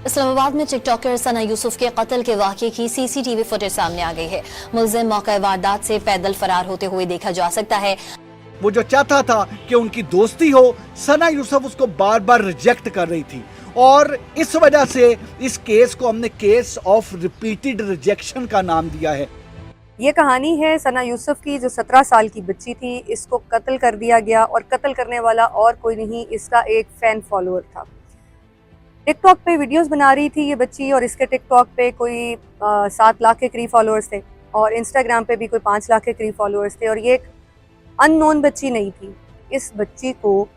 इस्लामाबाद में टिकटॉकर सना यूसुफ के कत्ल के वाक़े की सीसीटीवी फुटेज सामने आ गई है। मुलजिम मौके वारदात से पैदल फरार होते हुए देखा जा सकता है। वो जो चाहता था कि उनकी दोस्ती हो, सना यूसुफ उसको बार बार रिजेक्ट कर रही थी और इस वजह से इस केस को हमने केस ऑफ रिपीटेड रिजेक्शन का नाम दिया है। ये कहानी है सना यूसुफ की, जो 17 साल की बच्ची थी। इसको कत्ल कर दिया गया और कत्ल करने वाला और कोई नहीं, इसका एक फ़ैन फॉलोअर था। टिकटॉक पे वीडियोस बना रही थी ये बच्ची और इसके टिकटॉक पे कोई 7 लाख के करीब फॉलोअर्स थे और इंस्टाग्राम पे भी कोई 5 लाख के करीब फॉलोअर्स थे। और ये एक अननोन बच्ची नहीं थी। इस बच्ची को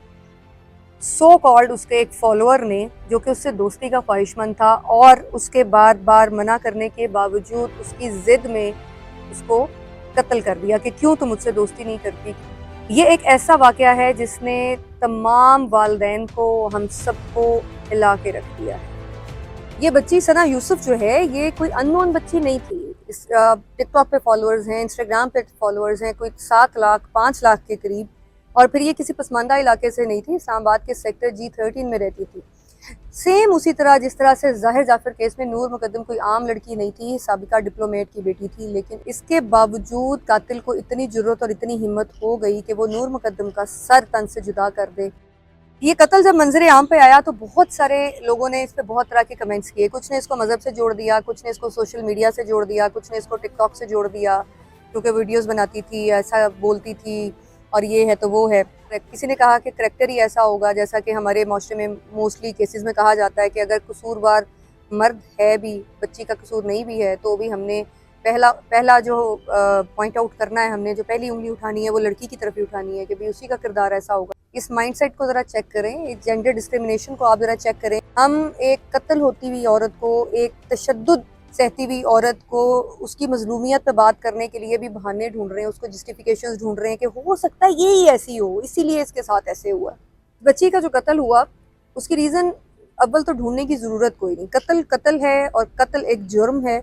सो कॉल्ड उसके एक फॉलोअर ने, जो कि उससे दोस्ती का ख्वाहिशमंद था और उसके बार बार मना करने के बावजूद उसकी ज़िद में उसको कत्ल कर दिया कि क्यों तुम मुझसे दोस्ती नहीं करती। ये एक ऐसा वाक़या है जिसने तमाम वालिदैन को, हम सबको हिला के रख दिया है। ये बच्ची सना यूसुफ जो है, ये कोई अननोन बच्ची नहीं थी। इस टिकटॉक पे फॉलोअर्स हैं, इंस्टाग्राम पे फॉलोअर्स हैं कोई 7 लाख 5 लाख के करीब। और फिर ये किसी पसमानदा इलाके से नहीं थी, इस्लामाबाद के सेक्टर G13 में रहती थी। सेम उसी तरह जिस तरह से ज़ाहिर जाफर केस में नूर मुकद्दम कोई आम लड़की नहीं थी, साबिका डिप्लोमेट की बेटी थी। लेकिन इसके बावजूद कातिल को इतनी जुर्रत और इतनी हिम्मत हो गई कि वो नूर मुकद्दम का सर तन से जुदा कर दे। ये कत्ल जब मंजर आम पे आया तो बहुत सारे लोगों ने इस पे बहुत तरह के कमेंट्स किए। कुछ ने इसको मज़हब से जोड़ दिया, कुछ ने इसको सोशल मीडिया से जोड़ दिया, कुछ ने इसको टिकटॉक से जोड़ दिया क्योंकि वीडियोस बनाती थी, ऐसा बोलती थी और ये है तो वो है। किसी ने कहा कि करैक्टर ही ऐसा होगा, जैसा कि हमारे माशरे में मोस्टली केसेस में कहा जाता है कि अगर कसूरवार मर्द है भी, बच्ची का कसूर नहीं भी है, तो भी हमने पहला जो पॉइंट आउट करना है, हमने जो पहली उंगली उठानी है वो लड़की की तरफ ही उठानी है कि भाई उसी का किरदार ऐसा होगा। इस माइंडसेट को ज़रा चेक करें, इस जेंडर डिस्क्रिमिनेशन को आप ज़रा चेक करें। हम एक कत्ल होती हुई औरत को, एक तशद्दुद सहती हुई औरत को उसकी मजलूमियत पे बात करने के लिए भी बहाने ढूंढ रहे हैं, उसको जस्टिफिकेशंस ढूंढ रहे हैं कि हो सकता है यही ऐसी हो, इसीलिए इसके साथ ऐसे हुआ। बच्ची का जो कत्ल हुआ उसकी रीज़न अव्वल तो ढूंढने की ज़रूरत कोई नहीं। कत्ल है और कत्ल एक जुर्म है।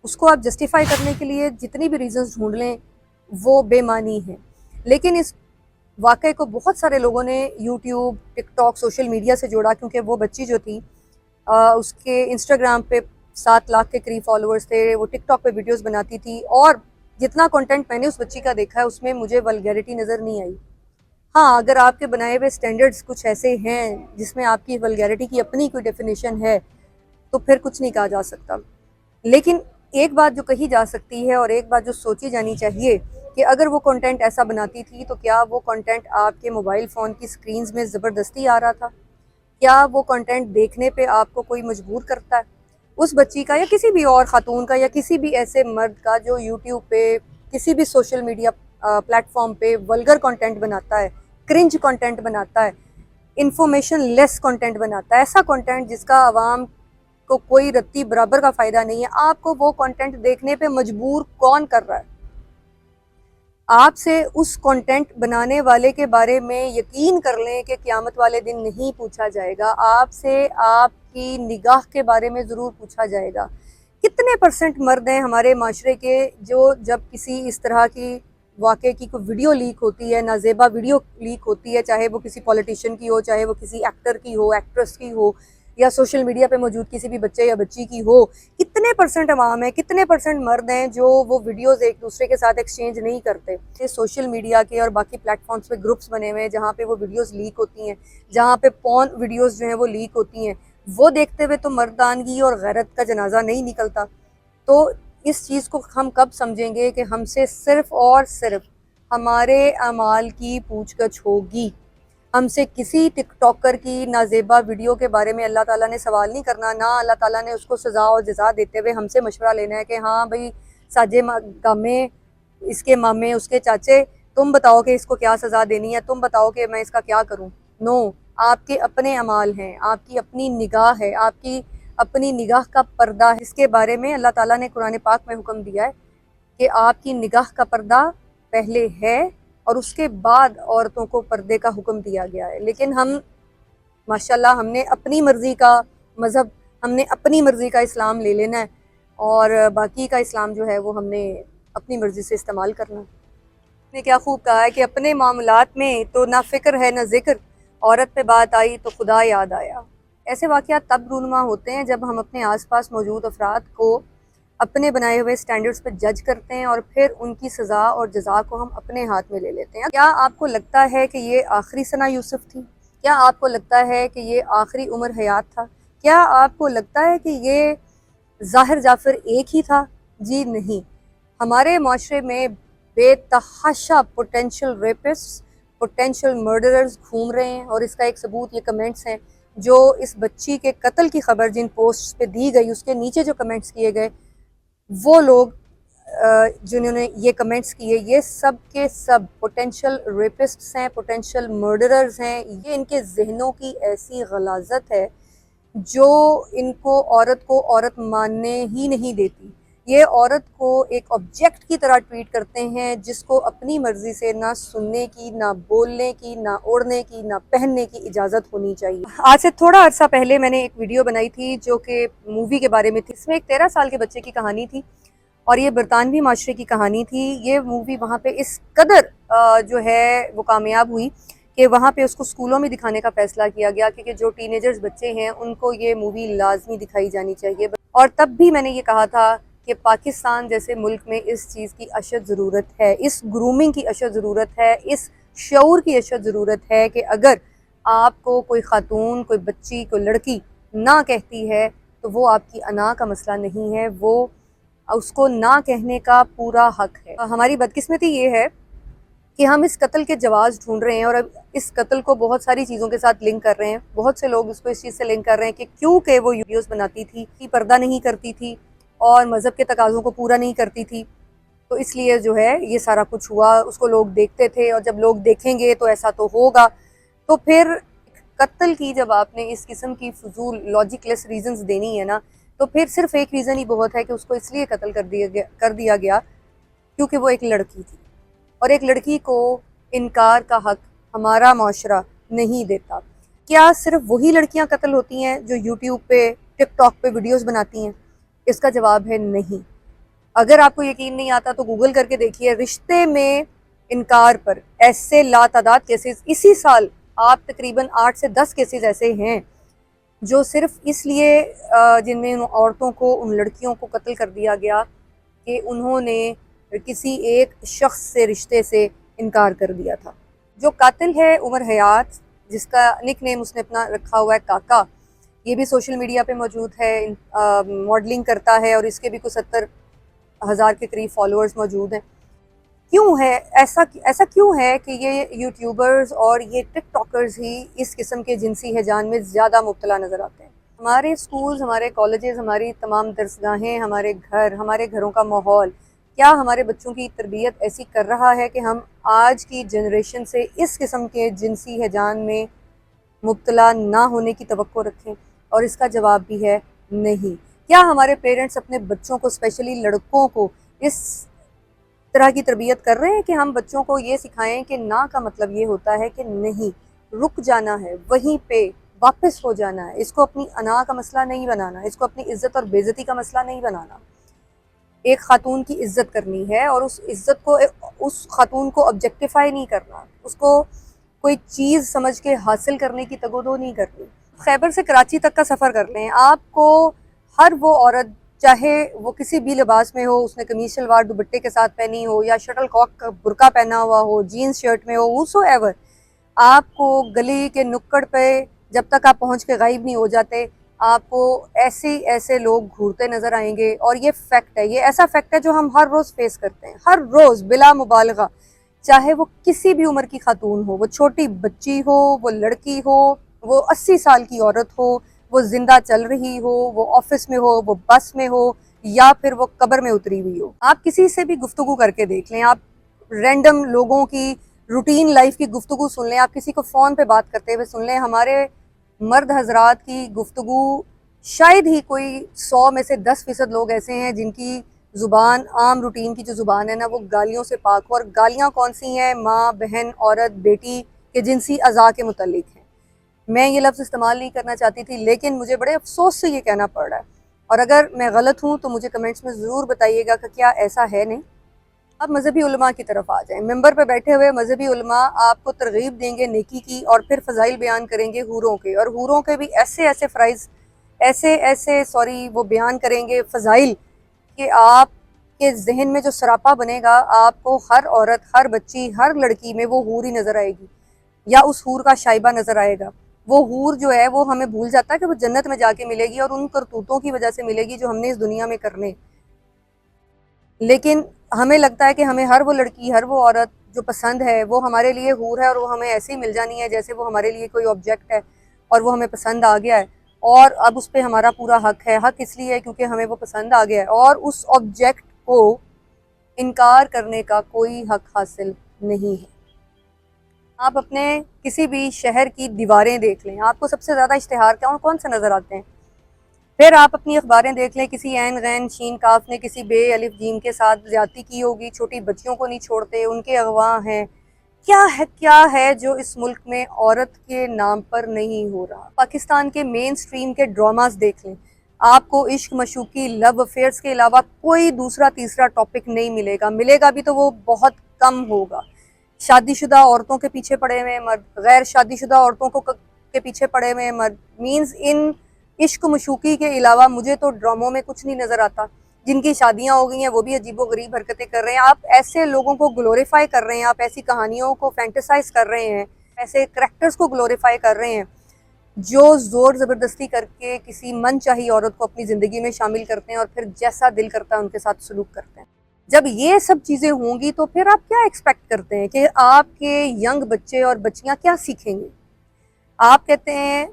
उसको आप जस्टिफाई करने के लिए जितनी भी रीज़न्स ढूंढ लें वो बेमानी है। लेकिन इस वाक़े को बहुत सारे लोगों ने यूट्यूब, टिकटॉक, सोशल मीडिया से जोड़ा क्योंकि वो बच्ची जो थी उसके इंस्टाग्राम पे 7 लाख के करीब फॉलोअर्स थे, वो टिकटॉक पे वीडियोस बनाती थी और जितना कंटेंट मैंने उस बच्ची का देखा है उसमें मुझे वल्गैरिटी नज़र नहीं आई। हाँ, अगर आपके बनाए हुए स्टैंडर्ड्स कुछ ऐसे हैं जिसमें आपकी वल्गैरिटी की अपनी कोई डेफिनेशन है तो फिर कुछ नहीं कहा जा सकता। लेकिन एक बात जो कही जा सकती है और एक बात जो सोची जानी चाहिए कि अगर वो कंटेंट ऐसा बनाती थी तो क्या वो कंटेंट आपके मोबाइल फ़ोन की स्क्रीन्स में ज़बरदस्ती आ रहा था? क्या वो कंटेंट देखने पे आपको कोई मजबूर करता है? उस बच्ची का या किसी भी और ख़ातून का या किसी भी ऐसे मर्द का जो यूट्यूब पे, किसी भी सोशल मीडिया प्लेटफॉर्म पे वल्गर कंटेंट बनाता है, क्रिंज कंटेंट बनाता है, इंफॉर्मेशन लेस कंटेंट बनाता है, ऐसा कंटेंट जिसका आवाम को कोई रत्ती बराबर का फ़ायदा नहीं है, आपको वो कंटेंट देखने पे मजबूर कौन कर रहा है? आपसे उस कंटेंट बनाने वाले के बारे में यकीन कर लें कि क़यामत वाले दिन नहीं पूछा जाएगा। आपसे आपकी निगाह के बारे में ज़रूर पूछा जाएगा। कितने % मर्द हैं हमारे माशरे के जो जब किसी इस तरह की वाक़े की कोई वीडियो लीक होती है, नाज़ेबा वीडियो लीक होती है, चाहे वो किसी पॉलिटिशियन की हो, चाहे वो किसी एक्टर की हो, एक्ट्रेस की हो, या सोशल मीडिया पे मौजूद किसी भी बच्चे या बच्ची की हो, कितने % अवाम है, कितने % मर्द हैं जो वो वीडियोस एक दूसरे के साथ एक्सचेंज नहीं करते? ये सोशल मीडिया के और बाकी प्लेटफॉर्म्स पे ग्रुप्स बने हुए हैं जहाँ पे वो वीडियोस लीक होती हैं, जहाँ पे पॉर्न वीडियोस जो हैं वो लीक होती हैं। वो देखते हुए तो मर्दानगी और गैरत का जनाजा नहीं निकलता। तो इस चीज़ को हम कब समझेंगे कि हमसे सिर्फ़ और सिर्फ हमारे अमाल की पूछगछ होगी। हमसे किसी टिकटॉकर की नाज़ेबा वीडियो के बारे में अल्लाह ताला ने सवाल नहीं करना, ना अल्लाह ताला ने उसको सज़ा और जज़ा देते हुए हमसे मशवरा लेना है कि हाँ भाई साजे गामे, इसके मामे, उसके चाचे, तुम बताओ कि इसको क्या सज़ा देनी है, तुम बताओ कि मैं इसका क्या करूँ। नो, आपके अपने अमाल हैं, आपकी अपनी निगाह है, आपकी अपनी निगाह का पर्दा है। इसके बारे में अल्लाह ताला ने कुरान पाक में हुक्म दिया है कि आपकी निगाह का पर्दा पहले है और उसके बाद औरतों को पर्दे का हुक्म दिया गया है। लेकिन हम माशाल्लाह हमने अपनी मर्ज़ी का मज़हब, हमने अपनी मर्ज़ी का इस्लाम ले लेना है और बाकी का इस्लाम जो है वो हमने अपनी मर्ज़ी से इस्तेमाल करना है। ने क्या खूब कहा है कि अपने मामलात में तो ना फ़िक्र है ना ज़िक्र, औरत पे बात आई तो खुदा याद आया। ایسے واقعات تب رونما ہوتے ہیں جب ہم اپنے آس پاس موجود افراد کو اپنے بنائے ہوئے سٹینڈرڈز پہ جج کرتے ہیں اور پھر ان کی سزا اور جزا کو ہم اپنے ہاتھ میں لے لیتے ہیں۔ کیا آپ کو لگتا ہے کہ یہ آخری ثنا یوسف تھی؟ کیا آپ کو لگتا ہے کہ یہ آخری عمر حیات تھا؟ کیا آپ کو لگتا ہے کہ یہ ظاہر جعفر ایک ہی تھا؟ جی نہیں، ہمارے معاشرے میں بے تحاشا پوٹینشیل ریپسٹ، پوٹینشیل مرڈررز گھوم رہے ہیں، اور اس کا ایک ثبوت یہ کمنٹس ہیں جو اس بچی کے قتل کی خبر جن پوسٹس پہ دی گئی، اس کے نیچے جو کمنٹس کیے گئے، وہ لوگ جنہوں نے یہ کمنٹس کیے، یہ سب کے سب پوٹینشیل ریپسٹس ہیں، پوٹینشیل مرڈررز ہیں۔ یہ ان کے ذہنوں کی ایسی غلاظت ہے جو ان کو عورت ماننے ہی نہیں دیتی۔ یہ عورت کو ایک آبجیکٹ کی طرح ٹریٹ کرتے ہیں جس کو اپنی مرضی سے نہ سننے کی، نہ بولنے کی، نہ اوڑھنے کی، نہ پہننے کی اجازت ہونی چاہیے۔ آج سے تھوڑا عرصہ پہلے میں نے ایک ویڈیو بنائی تھی جو کہ مووی کے بارے میں تھی۔ اس میں ایک 13 سال کے بچے کی کہانی تھی اور یہ برطانوی معاشرے کی کہانی تھی۔ یہ مووی وہاں پہ اس قدر جو ہے وہ کامیاب ہوئی کہ وہاں پہ اس کو اسکولوں میں دکھانے کا فیصلہ کیا گیا کہ جو ٹین ایجرز بچے ہیں ان کو یہ مووی لازمی دکھائی جانی چاہیے۔ اور تب بھی میں نے یہ کہا تھا کہ پاکستان جیسے ملک میں اس چیز کی اشد ضرورت ہے، اس گرومنگ کی اشد ضرورت ہے، اس شعور کی اشد ضرورت ہے کہ اگر آپ کو کوئی خاتون، کوئی بچی، کوئی لڑکی نہ کہتی ہے تو وہ آپ کی انا کا مسئلہ نہیں ہے، وہ اس کو نہ کہنے کا پورا حق ہے۔ ہماری بدقسمتی یہ ہے کہ ہم اس قتل کے جواز ڈھونڈ رہے ہیں اور اب اس قتل کو بہت ساری چیزوں کے ساتھ لنک کر رہے ہیں۔ بہت سے لوگ اس کو اس چیز سے لنک کر رہے ہیں کہ کیونکہ وہ ویڈیوز بناتی تھی، پردہ نہیں کرتی تھی اور مذہب کے تقاضوں کو پورا نہیں کرتی تھی، تو اس لیے جو ہے یہ سارا کچھ ہوا۔ اس کو لوگ دیکھتے تھے اور جب لوگ دیکھیں گے تو ایسا تو ہوگا۔ تو پھر قتل کی جب آپ نے اس قسم کی فضول لاجک لیس ریزنز دینی ہے نا، تو پھر صرف ایک ریزن ہی بہت ہے کہ اس کو اس لیے قتل کر دیا گیا کیونکہ وہ ایک لڑکی تھی، اور ایک لڑکی کو انکار کا حق ہمارا معاشرہ نہیں دیتا۔ کیا صرف وہی لڑکیاں قتل ہوتی ہیں جو یوٹیوب پہ، ٹک ٹاک پہ ویڈیوز بناتی ہیں؟ اس کا جواب ہے نہیں۔ اگر آپ کو یقین نہیں آتا تو گوگل کر کے دیکھیے، رشتے میں انکار پر ایسے لاتعداد کیسز اسی سال آپ تقریباً 8 سے 10 کیسز ایسے ہیں جو صرف اس لیے جن میں ان عورتوں کو، ان لڑکیوں کو قتل کر دیا گیا کہ انہوں نے کسی ایک شخص سے رشتے سے انکار کر دیا تھا۔ جو قاتل ہے عمر حیات، جس کا نک نیم اس نے اپنا رکھا ہوا ہے کاکا، یہ بھی سوشل میڈیا پہ موجود ہے، ماڈلنگ کرتا ہے اور اس کے بھی کچھ 70,000 کے قریب فالوورز موجود ہیں۔ کیوں ہے ایسا کیوں ہے کہ یہ یوٹیوبرز اور یہ ٹک ٹاکرز ہی اس قسم کے جنسی ہیجان میں زیادہ مبتلا نظر آتے ہیں؟ ہمارے اسکولز، ہمارے کالجز، ہماری تمام درسگاہیں، ہمارے گھروں کا ماحول کیا ہمارے بچوں کی تربیت ایسی کر رہا ہے کہ ہم آج کی جنریشن سے اس قسم کے جنسی ہیجان میں مبتلا نہ ہونے کی توقع رکھیں؟ اور اس کا جواب بھی ہے نہیں۔ کیا ہمارے پیرنٹس اپنے بچوں کو، اسپیشلی لڑکوں کو، اس طرح کی تربیت کر رہے ہیں کہ ہم بچوں کو یہ سکھائیں کہ نہ کا مطلب یہ ہوتا ہے کہ نہیں، رک جانا ہے، وہیں پہ واپس ہو جانا ہے، اس کو اپنی انا کا مسئلہ نہیں بنانا، اس کو اپنی عزت اور بے عزتی کا مسئلہ نہیں بنانا۔ ایک خاتون کی عزت کرنی ہے اور اس عزت کو، اس خاتون کو آبجیکٹیفائی نہیں کرنا، اس کو کوئی چیز سمجھ کے حاصل کرنے کی تگودو نہیں کرنی۔ خیبر سے کراچی تک کا سفر کر لیں، آپ کو ہر وہ عورت، چاہے وہ کسی بھی لباس میں ہو، اس نے قمیص شلوار دوپٹے کے ساتھ پہنی ہو یا شٹل کاک کا برقع پہنا ہوا ہو، جینز شرٹ میں ہو، whoso ever، آپ کو گلی کے نکڑ پہ جب تک آپ پہنچ کے غائب نہیں ہو جاتے، آپ کو ایسے لوگ گھورتے نظر آئیں گے۔ اور یہ فیکٹ ہے، یہ ایسا فیکٹ ہے جو ہم ہر روز فیس کرتے ہیں، ہر روز بلا مبالغہ، چاہے وہ کسی بھی عمر کی خاتون ہو، وہ چھوٹی بچی ہو، وہ لڑکی ہو، وہ 80 سال کی عورت ہو، وہ زندہ چل رہی ہو، وہ آفس میں ہو، وہ بس میں ہو، یا پھر وہ قبر میں اتری ہوئی ہو۔ آپ کسی سے بھی گفتگو کر کے دیکھ لیں، آپ رینڈم لوگوں کی روٹین لائف کی گفتگو سن لیں، آپ کسی کو فون پہ بات کرتے ہوئے سن لیں، ہمارے مرد حضرات کی گفتگو شاید ہی کوئی 100 میں سے 10% لوگ ایسے ہیں جن کی زبان، عام روٹین کی جو زبان ہے نا، وہ گالیوں سے پاک ہو۔ اور گالیاں کون سی ہیں؟ ماں، بہن، عورت، بیٹی کے جنسی اعضاء کے متعلق ہیں۔ میں یہ لفظ استعمال نہیں کرنا چاہتی تھی، لیکن مجھے بڑے افسوس سے یہ کہنا پڑ رہا ہے، اور اگر میں غلط ہوں تو مجھے کمنٹس میں ضرور بتائیے گا کہ کیا ایسا ہے؟ نہیں अब मजहबी उलमा की तरफ आ जाएं। मेंबर पे बैठे हुए मजहबी उलमा आपको तरगीब देंगे नेकी की और फिर फ़ज़ाइल बयान करेंगे हूरों के, और हूरों के भी ऐसे ऐसे फ़राइज़ वो बयान करेंगे फ़ज़ाइल कि आपके जहन में जो सरापा बनेगा, आपको हर औरत, हर बच्ची, हर लड़की में वो हूर ही नज़र आएगी या उस हूर का शाइबा नज़र आएगा। वो हूर जो है वो हमें भूल जाता है कि वो जन्नत में जाके मिलेगी और उन करतूतों की वजह से मिलेगी जो हमने इस दुनिया में करने। लेकिन हमें लगता है कि हमें हर वो लड़की, हर वो औरत जो पसंद है वो हमारे लिए हूर है और वो हमें ऐसे ही मिल जानी है जैसे वो हमारे लिए कोई ऑब्जेक्ट है और वो हमें पसंद आ गया है और अब उस पर हमारा पूरा हक है। हक इसलिए है क्योंकि हमें वो पसंद आ गया है और उस ऑब्जेक्ट को इनकार करने का कोई हक हासिल नहीं है। आप अपने किसी भी शहर की दीवारें देख लें, आपको सबसे ज़्यादा इश्तिहार कौन से नज़र आते हैं? फिर आप अपनी अखबारें देख लें, किसी ऐन गैन शीन काफ ने किसी बे अलिफ जीम के साथ ज़्यादती की होगी, छोटी बच्चियों को नहीं छोड़ते, उनके अगवा हैं। क्या है जो इस मुल्क में औरत के नाम पर नहीं हो रहा? पाकिस्तान के मेन स्ट्रीम के ड्रामास देख लें, आपको इश्क, मशूकी, लव अफेयर्स के अलावा कोई दूसरा तीसरा टॉपिक नहीं मिलेगा। मिलेगा भी तो वो बहुत कम होगा। शादीशुदा औरतों के पीछे पड़े हुए मर्द, गैर शादीशुदा औरतों के पीछे पड़े हुए मर्द। मीन्स इन इश्क मशूकी के अलावा मुझे तो ड्रामों में कुछ नहीं नज़र आता। जिनकी शादियां हो गई हैं वो भी अजीबोगरीब हरकतें कर रहे हैं। आप ऐसे लोगों को ग्लोरीफाई कर रहे हैं, आप ऐसी कहानियों को फैंटेसाइज कर रहे हैं, ऐसे करैक्टर्स को ग्लोरीफाई कर रहे हैं जो ज़ोर ज़बरदस्ती करके किसी मनचाही औरत को अपनी ज़िंदगी में शामिल करते हैं और फिर जैसा दिल करता है उनके साथ सलूक करते हैं। जब ये सब चीज़ें होंगी तो फिर आप क्या एक्सपेक्ट करते हैं कि आपके यंग बच्चे और बच्चियां क्या सीखेंगे? आप कहते हैं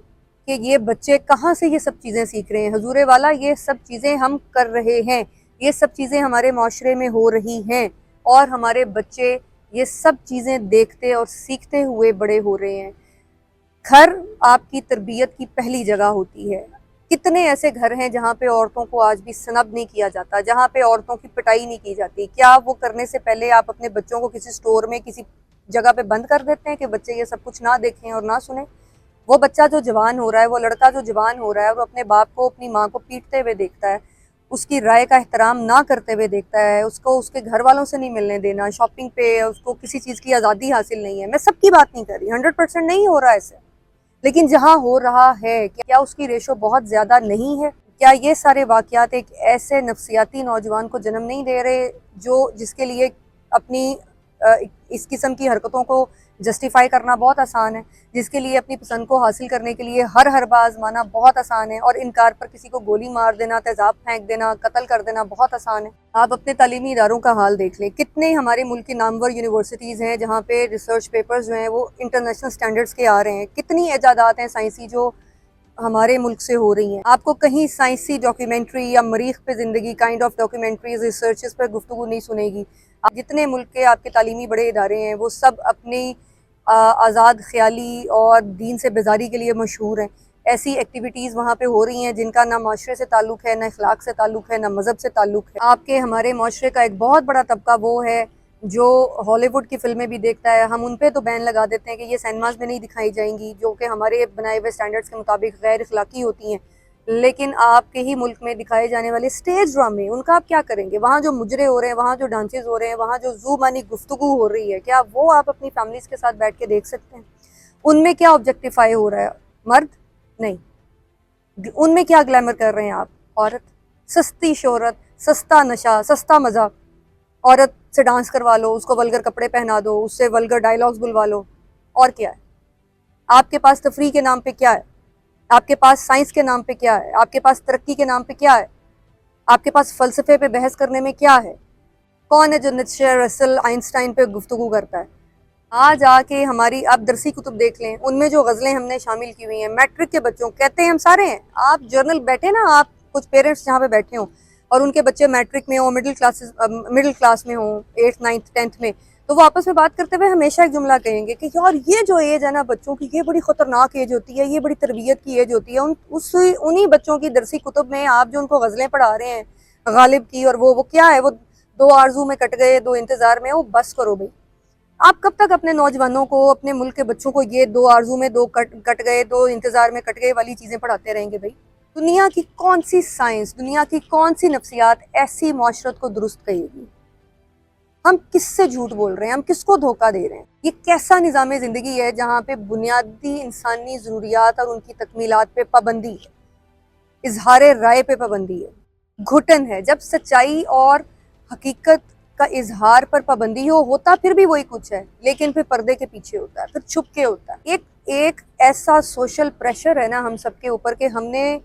कि ये बच्चे कहाँ से ये सब चीज़ें सीख रहे हैं? हुजूरे वाला, ये सब चीज़ें हम कर रहे हैं, ये सब चीज़ें हमारे माशरे में हो रही हैं और हमारे बच्चे ये सब चीज़ें देखते और सीखते हुए बड़े हो रहे हैं। घर आपकी तरबियत की पहली जगह होती है। कितने ऐसे घर हैं जहाँ पे औरतों को आज भी सनब नहीं किया जाता, जहाँ पे औरतों की पिटाई नहीं की जाती? क्या वो करने से पहले आप अपने बच्चों को किसी स्टोर में किसी जगह पे बंद कर देते हैं कि बच्चे ये सब कुछ ना देखें और ना सुने? वो बच्चा जो जवान हो रहा है, वो लड़का जो जवान हो रहा है, वो अपने बाप को, अपनी माँ को पीटते हुए देखता है, उसकी राय का एहतराम ना करते हुए देखता है, उसको उसके घर वालों से नहीं मिलने देना, शॉपिंग पे उसको किसी चीज़ की आज़ादी हासिल नहीं है। मैं सबकी बात नहीं कर रही, 100% नहीं हो रहा ऐसे, लेकिन जहाँ हो रहा है क्या उसकी रेशो बहुत ज़्यादा नहीं है? क्या ये सारे वाक़यात एक ऐसे नफ्सियाती नौजवान को जन्म नहीं दे रहे जो जिसके लिए अपनी इस किस्म की हरकतों को जस्टिफाई करना बहुत आसान है, जिसके लिए अपनी पसंद को हासिल करने के लिए हर हरबाज माना बहुत आसान है और इनकार पर किसी को गोली मार देना, तेज़ाब फेंक देना, कत्ल कर देना बहुत आसान है। आप अपने तालीमी इदारों का हाल देख लें, कितने हमारे मुल्क की नामवर यूनिवर्सिटीज़ हैं जहाँ पे रिसर्च पेपर्स जो हैं वो इंटरनेशनल स्टैंडर्ड्स के आ रहे हैं। कितनी इजादात हैं साइंसी जो हमारे मुल्क से हो रही हैं। आपको कहीं साइंसी डॉक्यूमेंट्री या मरीख पे ज़िंदगी काइंड ऑफ डॉक्यूमेंट्रीज, रिसर्चेस पर गुफ्तगू नहीं सुनेगी। आप जितने मुल्क के आपके तालीमी बड़े इदारे हैं वो सब अपनी आज़ाद ख्याली और दीन से बेजारी के लिए मशहूर हैं। ऐसी एक्टिविटीज़ वहाँ पे हो रही हैं जिनका ना माशरे से ताल्लुक़ है, ना अखलाक से ताल्लुक़ है, ना मज़हब से ताल्लुक़ है। आपके हमारे माशरे का एक बहुत बड़ा तबका वो है जो हॉलीवुड की फ़िल्में भी देखता है। हम उन पे तो बैन लगा देते हैं कि ये सिनेमाज में नहीं दिखाई जाएंगी, जो कि हमारे बनाए हुए स्टैंडर्ड्स के मुताबिक गैर अखलाकी होती हैं। लेकिन आपके ही मुल्क में दिखाए जाने वाले स्टेज ड्रामे, उनका आप क्या करेंगे? वहाँ जो मुजरे हो रहे हैं, वहाँ जो डांसेस हो रहे हैं, वहाँ जो ज़ुबानी गुफ्तगू हो रही है, क्या वो आप अपनी फैमिलीज़ के साथ बैठ के देख सकते हैं? उनमें क्या ऑब्जेक्टिफाई हो रहा है? मर्द नहीं। उनमें क्या ग्लैमर कर रहे हैं आप? औरत। सस्ती शोहरत, सस्ता नशा, सस्ता मज़ा। औरत से डांस करवा लो, उसको वल्गर कपड़े पहना दो, उससे वल्गर डायलॉग्स बुलवा लो, और क्या है? आपके पास तफरीह के नाम पे क्या है? आपके पास साइंस के नाम पे क्या है? आपके पास तरक्की के नाम पे क्या है? आपके पास फ़लसफ़े पे बहस करने में क्या है? कौन है जो नीत्शे, रसल, आइंस्टाइन पे गुफ्तगू करता है? आज आके हमारी आप दरसी कुतुब देख लें, उनमें जो गज़लें हमने शामिल की हुई हैं, मैट्रिक के बच्चों, कहते हैं हम सारे हैं, आप जर्नल बैठे ना, आप कुछ पेरेंट्स जहाँ पे बैठे हों और उनके बच्चे मैट्रिक में हों, मिडिल क्लास में हों, 8th 9th 10th में, तो वो आपस में बात करते हुए हमेशा एक जुमला कहेंगे कि यार ये जो एज है ना बच्चों की, ये बड़ी ख़तरनाक एज होती है, ये बड़ी तरबियत की एज होती है। उन्हीं बच्चों की दरसी कुतुब में आप जो उनको गज़लें पढ़ा रहे हैं गालिब की, और वो क्या है, वो 2 आरजू में कट गए, 2 इंतज़ार में, वो बस करो भाई। आप कब तक अपने नौजवानों को, अपने मुल्क के बच्चों को ये 2 आरजू में 2 कट गए, 2 इंतज़ार में कट गए वाली चीज़ें पढ़ाते रहेंगे भाई? दुनिया की कौन सी साइंस, दुनिया की कौन सी नफ्सियात ऐसी माशरत को दुरुस्त करेगी? हम किससे झूठ बोल रहे हैं, हम किसको धोखा दे रहे हैं? ये कैसा निज़ाम ज़िंदगी है जहाँ पे बुनियादी इंसानी ज़रूरियात और उनकी तकमीलात पे पाबंदी है, इजहार राय पे पाबंदी है, घुटन है। जब सच्चाई और हकीकत का इजहार पर पाबंदी होता फिर भी वही कुछ है, लेकिन फिर पर्दे के पीछे होता है, फिर छुप के होता है। एक ऐसा सोशल प्रेशर है ना हम सबके ऊपर कि हमने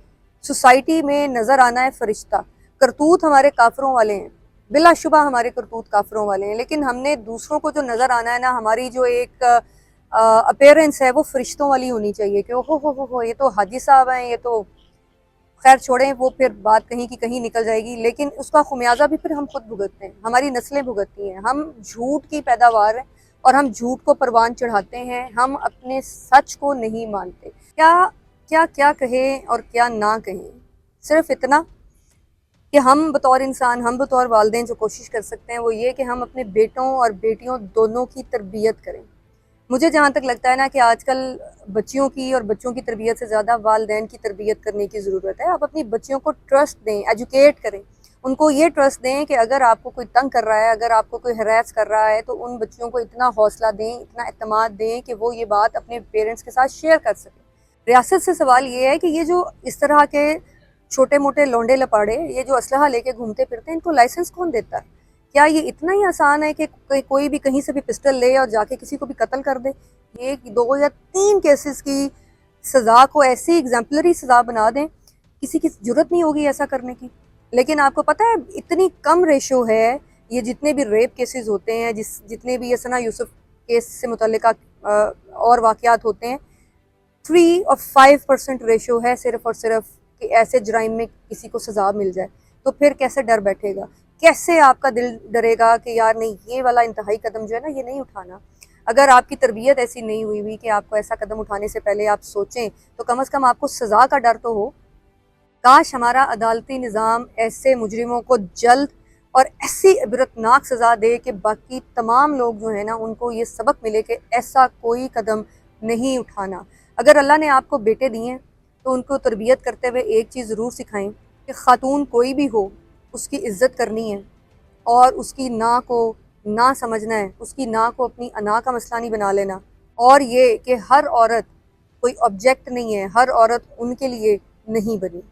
सोसाइटी में नज़र आना है फरिश्ता। करतूत हमारे काफरों वाले हैं, बिलाशुबा हमारे करतूत काफरों वाले हैं, लेकिन हमने दूसरों को जो नज़र आना है ना, हमारी जो एक अपीयरेंस है वो फरिश्तों वाली होनी चाहिए कि हो ये तो हाजी साहब हैं, ये तो खैर छोड़ें, वो फिर बात कहीं की कहीं निकल जाएगी, लेकिन उसका खुमियाजा भी फिर हम खुद भुगतते हैं, हमारी नस्लें भुगतती हैं। हम झूठ की पैदावार हैं और हम झूठ को परवान चढ़ाते हैं, हम अपने सच को नहीं मानते। क्या कहें और क्या ना कहें, सिर्फ इतना कि हम बतौर इंसान, हम बतौर वालिदैन जो कोशिश कर सकते हैं वो ये कि हम अपने बेटों और बेटियों दोनों की तरबियत करें। मुझे जहाँ तक लगता है ना कि आजकल बच्चियों की और बच्चों की तरबियत से ज़्यादा वालिदैन की तरबियत करने की ज़रूरत है। आप अपनी बच्चियों को ट्रस्ट दें, एजुकेट करें, उनको ये ट्रस्ट दें कि अगर आपको कोई तंग कर रहा है, अगर आपको कोई हरास कर रहा है, तो उन बच्चियों को इतना हौसला दें, इतना एतमाद दें कि वो ये बात अपने पेरेंट्स के साथ शेयर कर सकें। रियासत से सवाल ये है कि ये जो इस तरह के छोटे मोटे लौंडे लपाड़े ये जो असलहा लेके घूमते फिरते हैं, इनको लाइसेंस कौन देता है? क्या ये इतना ही आसान है कि कोई भी कहीं से भी पिस्टल ले और जाके किसी को भी कत्ल कर दे? 1, 2 या 3 केसेस की सज़ा को ऐसी एग्जाम्पलरी सज़ा बना दें, किसी की ज़रूरत नहीं होगी ऐसा करने की। लेकिन आपको पता है इतनी कम रेशो है, ये जितने भी रेप केसेस होते हैं, जितने भी ये सना यूसुफ केस से मुतल्लिका और वाक़यात होते हैं, 3 और 5% रेशो है सिर्फ और सिर्फ कि ऐसे जराइम में किसी को सज़ा मिल जाए। तो फिर कैसे डर बैठेगा, कैसे आपका दिल डरेगा कि यार नहीं, ये वाला इंतहाई कदम जो है ना ये नहीं उठाना। अगर आपकी तरबियत ऐसी नहीं हुई कि आपको ऐसा कदम उठाने से पहले आप सोचें, तो कम से कम आपको सज़ा का डर तो हो। काश हमारा अदालती निज़ाम ऐसे मुजरिमों को जल्द और ऐसी इबरतनाक सज़ा दे कि बाकी तमाम लोग जो है ना उनको ये सबक मिले कि ऐसा कोई कदम नहीं उठाना। अगर अल्लाह ने आपको बेटे दिए हैं तो उनको तरबियत करते हुए एक चीज़ ज़रूर सिखाएं कि ख़ातून कोई भी हो उसकी इज़्ज़त करनी है और उसकी ना को ना समझना है, उसकी ना को अपनी अना का मसला नहीं बना लेना। और ये कि हर औरत कोई ऑब्जेक्ट नहीं है, हर औरत उनके लिए नहीं बनी।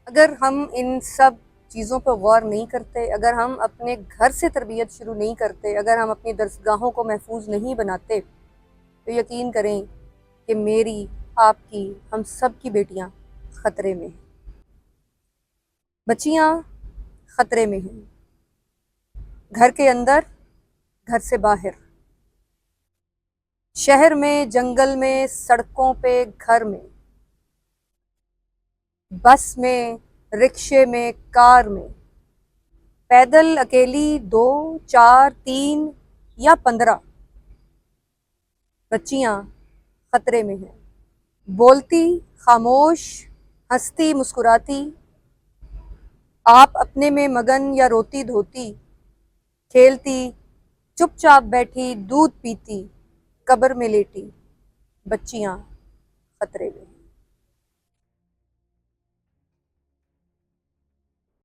अगर हम इन सब चीज़ों पर गौर नहीं करते, अगर हम अपने घर से तरबियत शुरू नहीं करते, अगर हम अपनी दरसगाहों को महफूज नहीं बनाते, तो यकीन करें कि मेरी, आपकी, हम सब की बेटियां ख़तरे में हैं, बच्चियां ख़तरे में हैं। घर के अंदर, घर से बाहर, शहर में, जंगल में, सड़कों पे, घर में, बस में, रिक्शे में, कार में, पैदल, अकेली, 2, 4, 3 या 15 बच्चियां खतरे में हैं। बोलती, खामोश, हंसती, मुस्कुराती, आप अपने में मगन या रोती धोती, खेलती, चुपचाप बैठी, दूध पीती, कब्र में लेटी, बच्चियां खतरे में।